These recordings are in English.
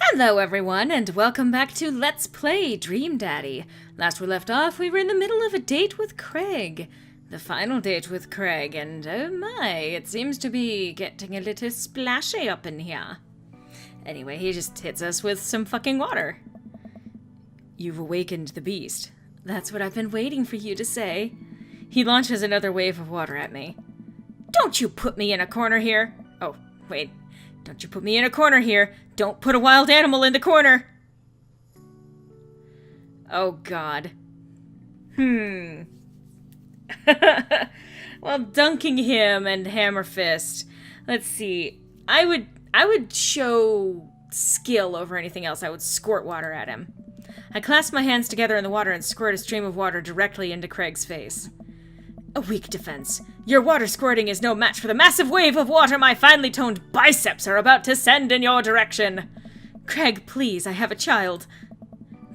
Hello everyone, and welcome back to Let's Play Dream Daddy. Last we left off, we were in the middle of a date with Craig. The final date with Craig, and oh my, it seems to be getting a little splashy up in here. Anyway, he just hits us with some fucking water. You've awakened the beast. That's what I've been waiting for you to say. He launches another wave of water at me. Don't you put me in a corner here. Oh, wait. Don't you put me in a corner here. Don't put a wild animal in the corner. Oh, God. Well, dunking him and hammer fist. Let's see. I would show skill over anything else. I would squirt water at him. I clasped my hands together in the water and squirt a stream of water directly into Craig's face. A weak defense. Your water squirting is no match for the massive wave of water my finely toned biceps are about to send in your direction. Craig, please, I have a child.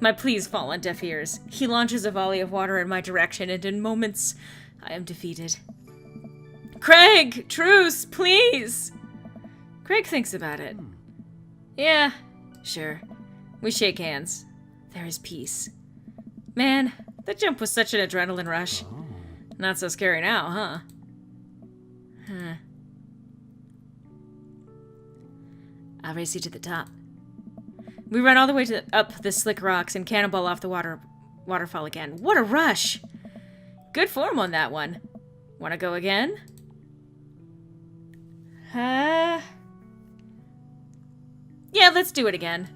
My pleas fall on deaf ears. He launches a volley of water in my direction, and in moments, I am defeated. Craig, truce, please! Craig thinks about it. Yeah, sure. We shake hands. There is peace. Man, that jump was such an adrenaline rush. Not so scary now, huh? I'll race you to the top. We run all the way up the slick rocks and cannonball off the waterfall again. What a rush! Good form on that one. Want to go again? Yeah, let's do it again.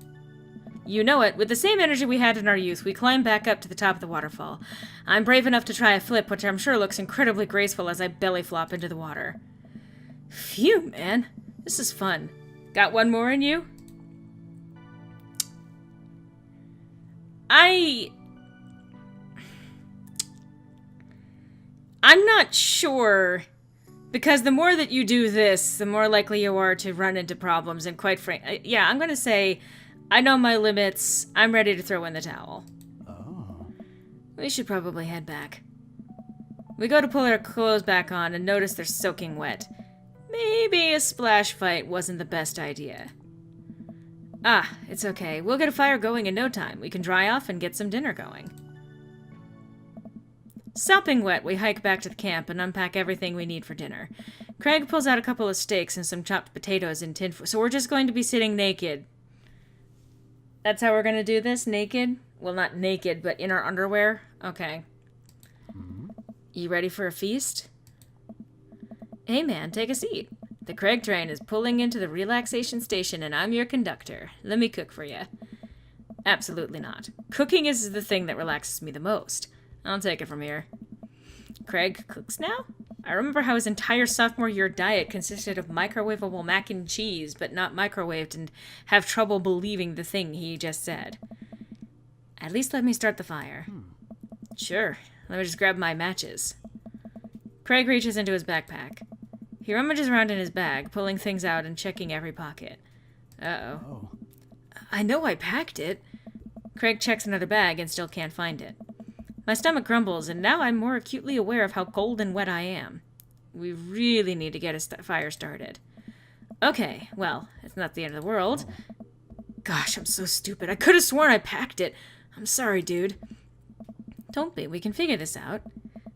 You know it, with the same energy we had in our youth, we climb back up to the top of the waterfall. I'm brave enough to try a flip, which I'm sure looks incredibly graceful as I belly flop into the water. Phew, man. This is fun. Got one more in you? I'm not sure, because the more that you do this, the more likely you are to run into problems, and quite frankly, yeah, I'm gonna say, I know my limits. I'm ready to throw in the towel. Oh. We should probably head back. We go to pull our clothes back on and notice they're soaking wet. Maybe a splash fight wasn't the best idea. Ah, it's okay. We'll get a fire going in no time. We can dry off and get some dinner going. Sopping wet, we hike back to the camp and unpack everything we need for dinner. Craig pulls out a couple of steaks and some chopped potatoes in tin foil. So we're just going to be sitting naked. That's how we're gonna do this? Naked? Well, not naked, but in our underwear? Okay. You ready for a feast? Hey man, take a seat. The Craig train is pulling into the relaxation station and I'm your conductor. Let me cook for you. Absolutely not. Cooking is the thing that relaxes me the most. I'll take it from here. Craig cooks now? I remember how his entire sophomore year diet consisted of microwavable mac and cheese, but not microwaved, and have trouble believing the thing he just said. At least let me start the fire. Sure. Let me just grab my matches. Craig reaches into his backpack. He rummages around in his bag, pulling things out and checking every pocket. Uh-oh. I know I packed it. Craig checks another bag and still can't find it. My stomach grumbles, and now I'm more acutely aware of how cold and wet I am. We really need to get a fire started. Okay, well, it's not the end of the world. Gosh, I'm so stupid. I could have sworn I packed it. I'm sorry, dude. Don't be. We can figure this out.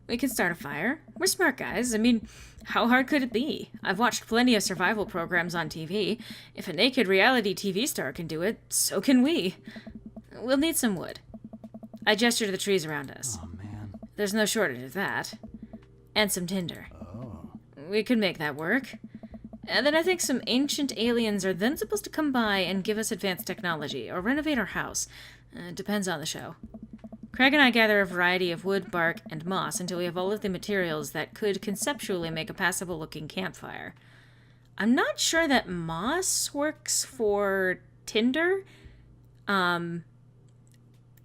We can start a fire. We're smart guys. I mean, how hard could it be? I've watched plenty of survival programs on TV. If a naked reality TV star can do it, so can we. We'll need some wood. I gesture to the trees around us. Oh, man. There's no shortage of that. And some tinder. Oh. We could make that work. And then I think some ancient aliens are then supposed to come by and give us advanced technology, or renovate our house. Depends on the show. Craig and I gather a variety of wood, bark, and moss until we have all of the materials that could conceptually make a passable-looking campfire. I'm not sure that moss works for tinder.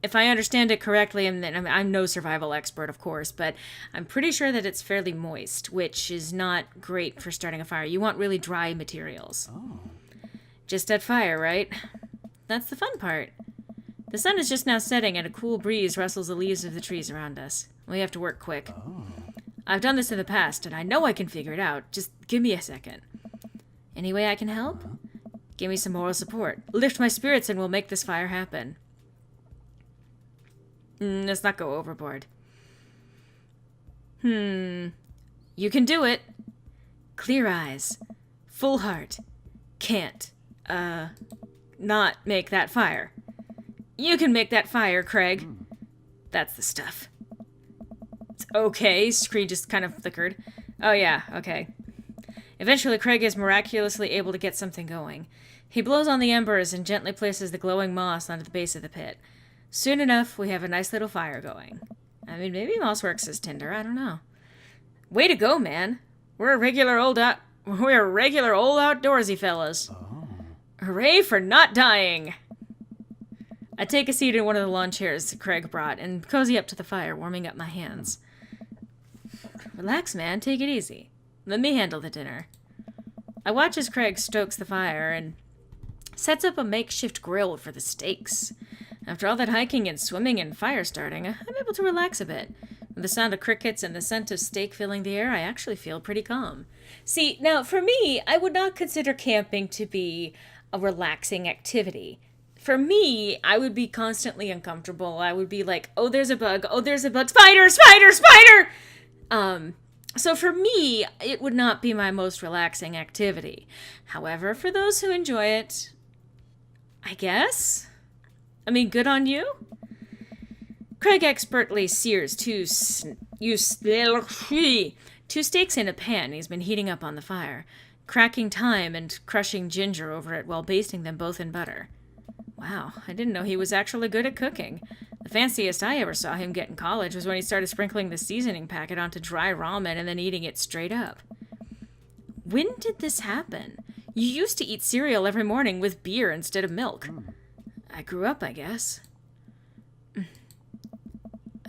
If I understand it correctly, and I'm no survival expert, of course, but I'm pretty sure that it's fairly moist, which is not great for starting a fire. You want really dry materials. Oh. Just at fire, right? That's the fun part. The sun is just now setting, and a cool breeze rustles the leaves of the trees around us. We have to work quick. Oh. I've done this in the past, and I know I can figure it out. Just give me a second. Any way I can help? Give me some moral support. Lift my spirits and we'll make this fire happen. Let's not go overboard. You can do it. Clear eyes. Full heart. Can't, not make that fire. You can make that fire, Craig. That's the stuff. It's okay, screen just kind of flickered. Oh yeah, okay. Eventually, Craig is miraculously able to get something going. He blows on the embers and gently places the glowing moss onto the base of the pit. Soon enough, we have a nice little fire going. I mean, maybe moss works as tinder, I don't know. Way to go, man. We're regular old outdoorsy fellas. Oh. Hooray for not dying! I take a seat in one of the lawn chairs Craig brought and cozy up to the fire, warming up my hands. Relax, man. Take it easy. Let me handle the dinner. I watch as Craig stokes the fire and sets up a makeshift grill for the steaks. After all that hiking and swimming and fire starting, I'm able to relax a bit. With the sound of crickets and the scent of steak filling the air, I actually feel pretty calm. See, now, for me, I would not consider camping to be a relaxing activity. For me, I would be constantly uncomfortable. I would be like, oh, there's a bug. Oh, there's a bug. Spider, spider, spider! So for me, it would not be my most relaxing activity. However, for those who enjoy it, I guess? I mean, good on you? Craig expertly sears two steaks in a pan he's been heating up on the fire, cracking thyme and crushing ginger over it while basting them both in butter. Wow, I didn't know he was actually good at cooking. The fanciest I ever saw him get in college was when he started sprinkling the seasoning packet onto dry ramen and then eating it straight up. When did this happen? You used to eat cereal every morning with beer instead of milk. I grew up, I guess.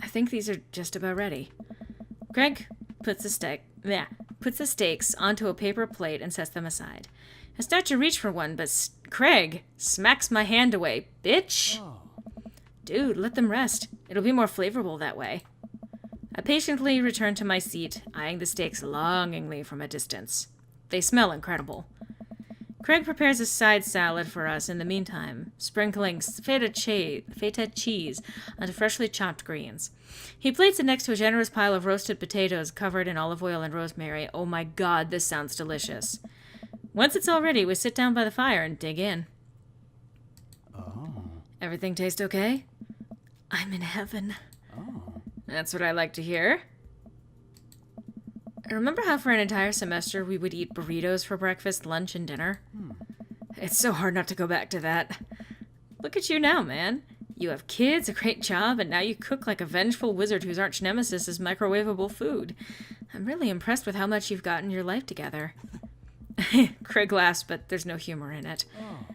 I think these are just about ready. Craig puts the steaks onto a paper plate and sets them aside. I start to reach for one, but Craig smacks my hand away. Bitch! Oh. Dude, let them rest. It'll be more flavorful that way. I patiently return to my seat, eyeing the steaks longingly from a distance. They smell incredible. Craig prepares a side salad for us in the meantime, sprinkling feta cheese onto freshly chopped greens. He plates it next to a generous pile of roasted potatoes covered in olive oil and rosemary. Oh my god, this sounds delicious. Once it's all ready, we sit down by the fire and dig in. Oh. Everything taste okay? I'm in heaven. Oh. That's what I like to hear. Remember how for an entire semester we would eat burritos for breakfast, lunch, and dinner? It's so hard not to go back to that. Look at you now, man. You have kids, a great job, and now you cook like a vengeful wizard whose arch nemesis is microwavable food. I'm really impressed with how much you've gotten your life together. Craig laughs, but there's no humor in it. Oh.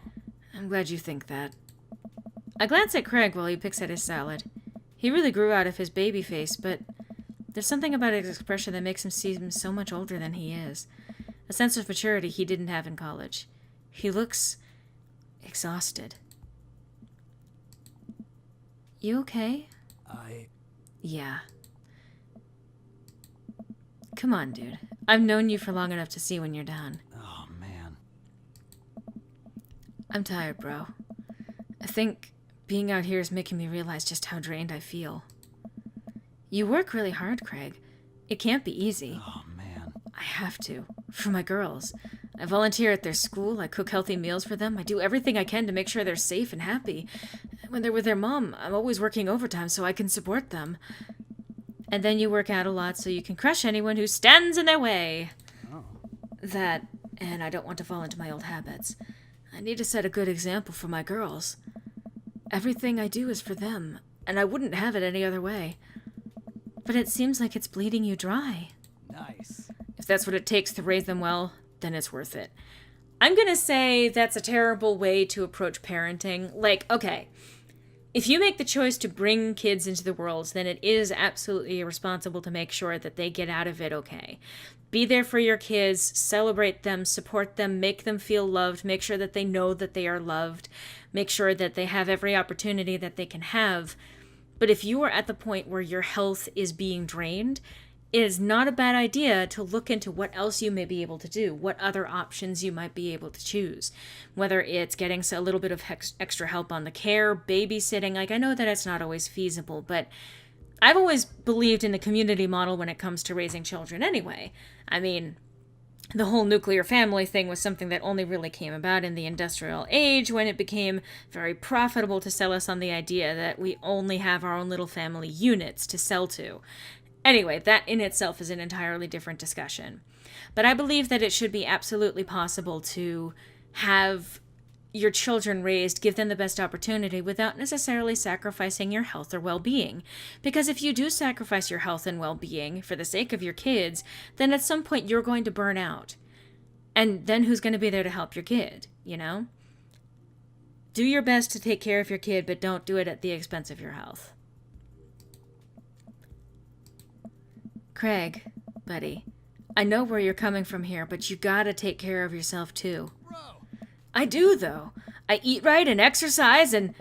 I'm glad you think that. I glance at Craig while he picks at his salad. He really grew out of his baby face, but there's something about his expression that makes him seem so much older than he is. A sense of maturity he didn't have in college. He looks exhausted. You okay? Yeah. Come on, dude. I've known you for long enough to see when you're down. Oh, man. I'm tired, bro. I think being out here is making me realize just how drained I feel. You work really hard, Craig. It can't be easy. Oh, man. I have to. For my girls. I volunteer at their school. I cook healthy meals for them. I do everything I can to make sure they're safe and happy. When they're with their mom, I'm always working overtime so I can support them. And then you work out a lot so you can crush anyone who stands in their way. Oh. That, and I don't want to fall into my old habits. I need to set a good example for my girls. Everything I do is for them, and I wouldn't have it any other way. But it seems like it's bleeding you dry. Nice. If that's what it takes to raise them well, then it's worth it. I'm gonna say that's a terrible way to approach parenting. Like, okay, if you make the choice to bring kids into the world, then it is absolutely irresponsible to make sure that they get out of it okay. Be there for your kids, celebrate them, support them, make them feel loved, make sure that they know that they are loved, make sure that they have every opportunity that they can have. But if you are at the point where your health is being drained, it is not a bad idea to look into what else you may be able to do, what other options you might be able to choose. Whether it's getting a little bit of extra help on the care, babysitting. Like, I know that it's not always feasible, but I've always believed in the community model when it comes to raising children anyway. I mean, the whole nuclear family thing was something that only really came about in the industrial age when it became very profitable to sell us on the idea that we only have our own little family units to sell to. Anyway, that in itself is an entirely different discussion. But I believe that it should be absolutely possible to have your children raised, give them the best opportunity without necessarily sacrificing your health or well-being. Because if you do sacrifice your health and well-being for the sake of your kids, then at some point you're going to burn out. And then who's going to be there to help your kid, you know? Do your best to take care of your kid, but don't do it at the expense of your health. Craig, buddy, I know where you're coming from here, but you gotta take care of yourself too. Bro. I do, though. I eat right and exercise, and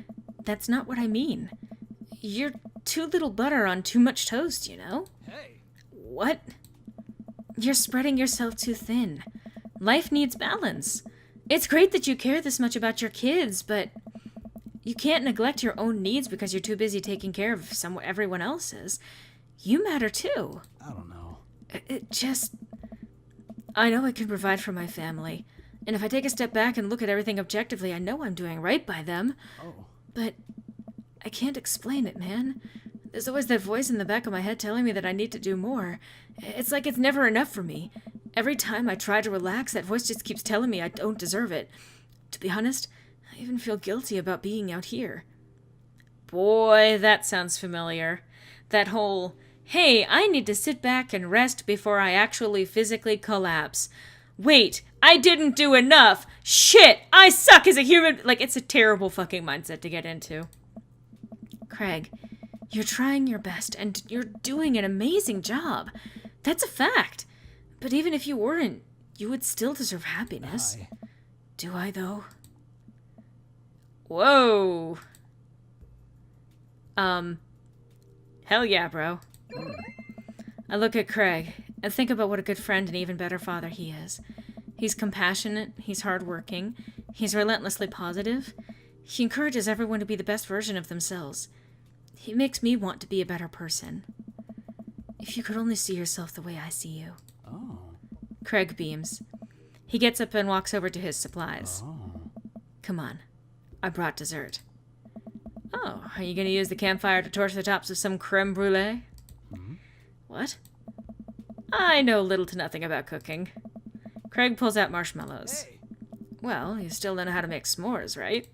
that's not what I mean. You're too little butter on too much toast, you know? Hey. What? You're spreading yourself too thin. Life needs balance. It's great that you care this much about your kids, but you can't neglect your own needs because you're too busy taking care of everyone else's. You matter too. I don't know. I know I can provide for my family. And if I take a step back and look at everything objectively, I know I'm doing right by them. Oh. But I can't explain it, man. There's always that voice in the back of my head telling me that I need to do more. It's like it's never enough for me. Every time I try to relax, that voice just keeps telling me I don't deserve it. To be honest, I even feel guilty about being out here. Boy, that sounds familiar. That whole, hey, I need to sit back and rest before I actually physically collapse. Wait, I didn't do enough. Shit, I suck as a human. Like, it's a terrible fucking mindset to get into. Craig, you're trying your best, and you're doing an amazing job. That's a fact. But even if you weren't, you would still deserve happiness. Do I, though? Whoa. Hell yeah, bro. I look at Craig and think about what a good friend and even better father he is. He's compassionate, he's hardworking, he's relentlessly positive. He encourages everyone to be the best version of themselves. He makes me want to be a better person. If you could only see yourself the way I see you. Oh. Craig beams. He gets up and walks over to his supplies. Oh. Come on. I brought dessert. Oh, are you going to use the campfire to torch the tops of some creme brulee? Mm-hmm. What? I know little to nothing about cooking. Craig pulls out marshmallows. Hey. Well, you still don't know how to make s'mores, right?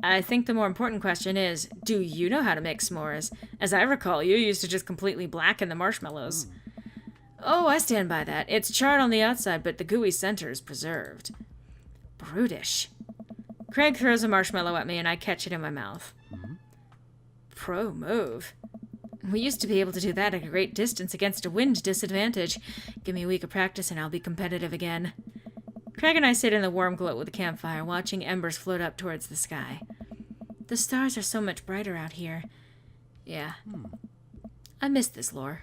I think the more important question is, do you know how to make s'mores? As I recall, you used to just completely blacken the marshmallows. Oh, I stand by that. It's charred on the outside, but the gooey center is preserved. Brutish. Craig throws a marshmallow at me, and I catch it in my mouth. Mm-hmm. Pro move. We used to be able to do that at a great distance against a wind disadvantage. Give me a week of practice, and I'll be competitive again. Craig and I sit in the warm glow with the campfire, watching embers float up towards the sky. The stars are so much brighter out here. Yeah. I miss this lore.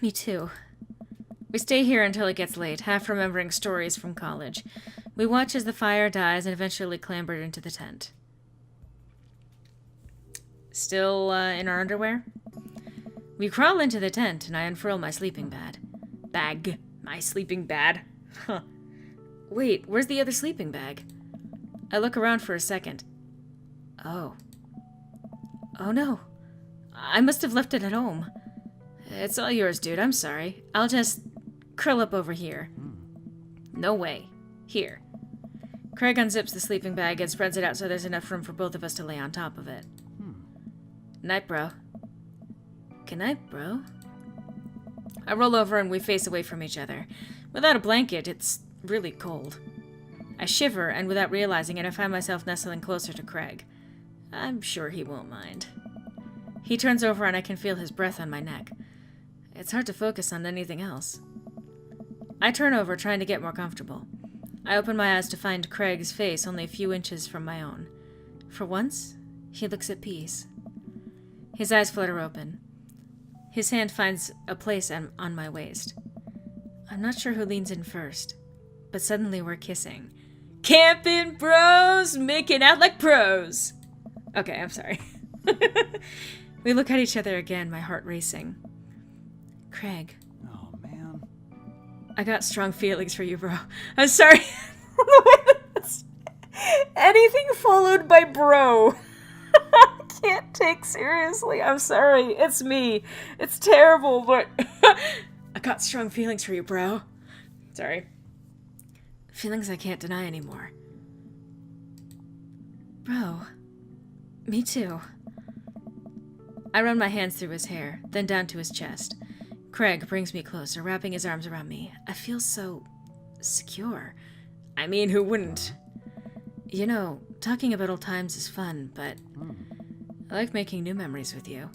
Me too. We stay here until it gets late, half remembering stories from college. We watch as the fire dies and eventually clamber into the tent. Still in our underwear? We crawl into the tent and I unfurl my sleeping bag. My sleeping bag. Huh. Wait, where's the other sleeping bag? I look around for a second. Oh. Oh no. I must have left it at home. It's all yours, dude. I'm sorry. I'll just curl up over here. No way. Here. Craig unzips the sleeping bag and spreads it out so there's enough room for both of us to lay on top of it. Night, bro. Good night, bro. I roll over and we face away from each other. Without a blanket, it's really cold. I shiver, and without realizing it, I find myself nestling closer to Craig. I'm sure he won't mind. He turns over and I can feel his breath on my neck. It's hard to focus on anything else. I turn over, trying to get more comfortable. I open my eyes to find Craig's face only a few inches from my own. For once, he looks at peace. His eyes flutter open. His hand finds a place on my waist. I'm not sure who leans in first, but suddenly we're kissing. Camping bros, making out like pros. Okay, I'm sorry. We look at each other again, my heart racing. Craig. Oh, man. I got strong feelings for you, bro. I'm sorry. Anything followed by bro, I can't take seriously. I'm sorry. It's me. It's terrible, but I got strong feelings for you, bro. Sorry. Feelings I can't deny anymore. Bro. Me too. I run my hands through his hair, then down to his chest. Craig brings me closer, wrapping his arms around me. I feel so secure. I mean, who wouldn't? You know, talking about old times is fun, but I like making new memories with you.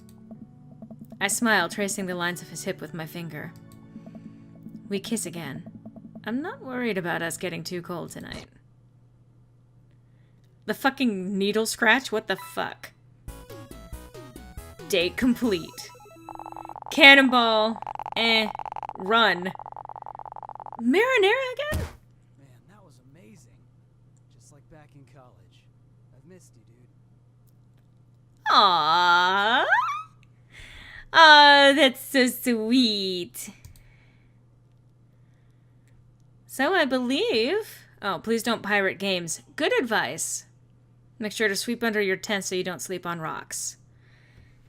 I smile, tracing the lines of his hip with my finger. We kiss again. I'm not worried about us getting too cold tonight. The fucking needle scratch? What the fuck? Date complete. Cannonball. Run. Marinara again? Man, that was amazing. Just like back in college. I've missed you, dude. Aww. Oh, that's so sweet. So I believe... Oh, please don't pirate games. Good advice. Make sure to sweep under your tent so you don't sleep on rocks.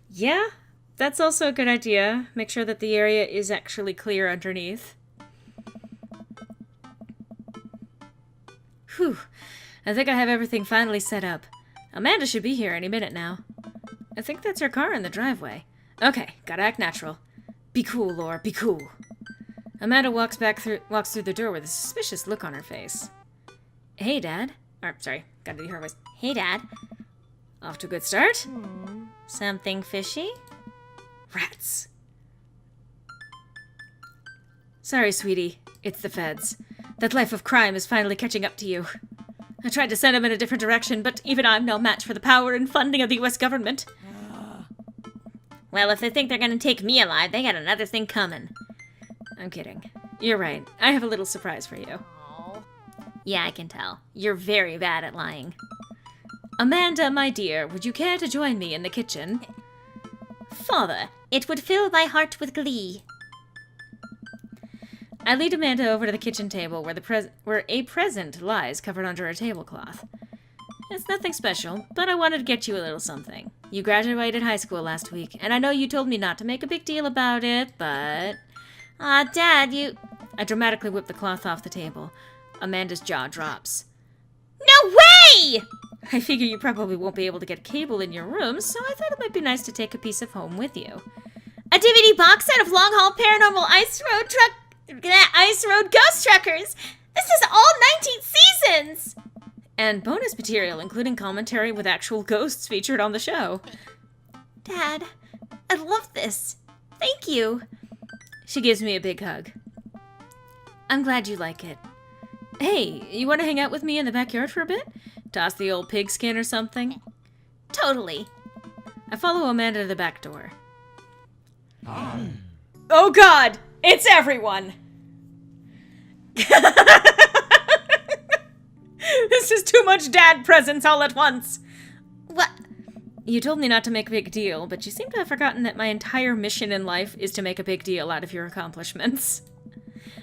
Yeah, that's also a good idea. Make sure that the area is actually clear underneath. Whew. I think I have everything finally set up. Amanda should be here any minute now. I think that's her car in the driveway. Okay, gotta act natural. Be cool, Laura, be cool. Amanda walks through the door with a suspicious look on her face. Hey, Dad. Sorry, gotta do her voice. Hey, Dad. Off to a good start? Something fishy? Rats. Sorry, sweetie. It's the feds. That life of crime is finally catching up to you. I tried to send them in a different direction, but even I'm no match for the power and funding of the U.S. government. Well, if they think they're gonna take me alive, they got another thing coming. I'm kidding. You're right. I have a little surprise for you. Yeah, I can tell. You're very bad at lying. Amanda, my dear, would you care to join me in the kitchen? Father, it would fill my heart with glee. I lead Amanda over to the kitchen table where a present lies covered under a tablecloth. It's nothing special, but I wanted to get you a little something. You graduated high school last week, and I know you told me not to make a big deal about it, but... Dad, you... I dramatically whip the cloth off the table. Amanda's jaw drops. No way! I figure you probably won't be able to get cable in your room, so I thought it might be nice to take a piece of home with you. A DVD box set of Long Haul Paranormal Ice Road Ghost Truckers! This is all 19 seasons! And bonus material, including commentary with actual ghosts featured on the show. Dad, I love this. Thank you. She gives me a big hug. I'm glad you like it. Hey, you want to hang out with me in the backyard for a bit? Toss the old pigskin or something? Totally. I follow Amanda to the back door. Oh God! It's everyone! This is too much dad presence all at once! What? You told me not to make a big deal, but you seem to have forgotten that my entire mission in life is to make a big deal out of your accomplishments.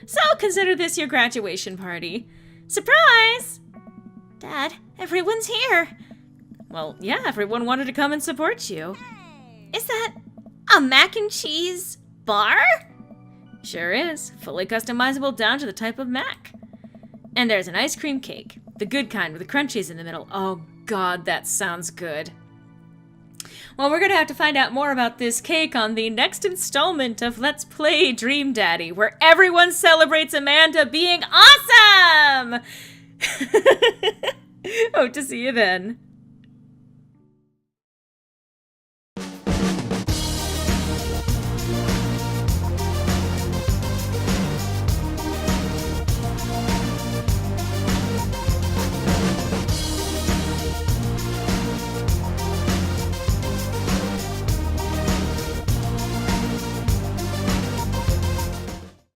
So consider this your graduation party. Surprise! Dad, everyone's here. Well, yeah, everyone wanted to come and support you. Is that a mac and cheese bar? Sure is. Fully customizable down to the type of mac. And there's an ice cream cake. The good kind with the crunchies in the middle. Oh God, that sounds good. Well, we're gonna have to find out more about this cake on the next installment of Let's Play Dream Daddy, where everyone celebrates Amanda being awesome! Hope to see you then.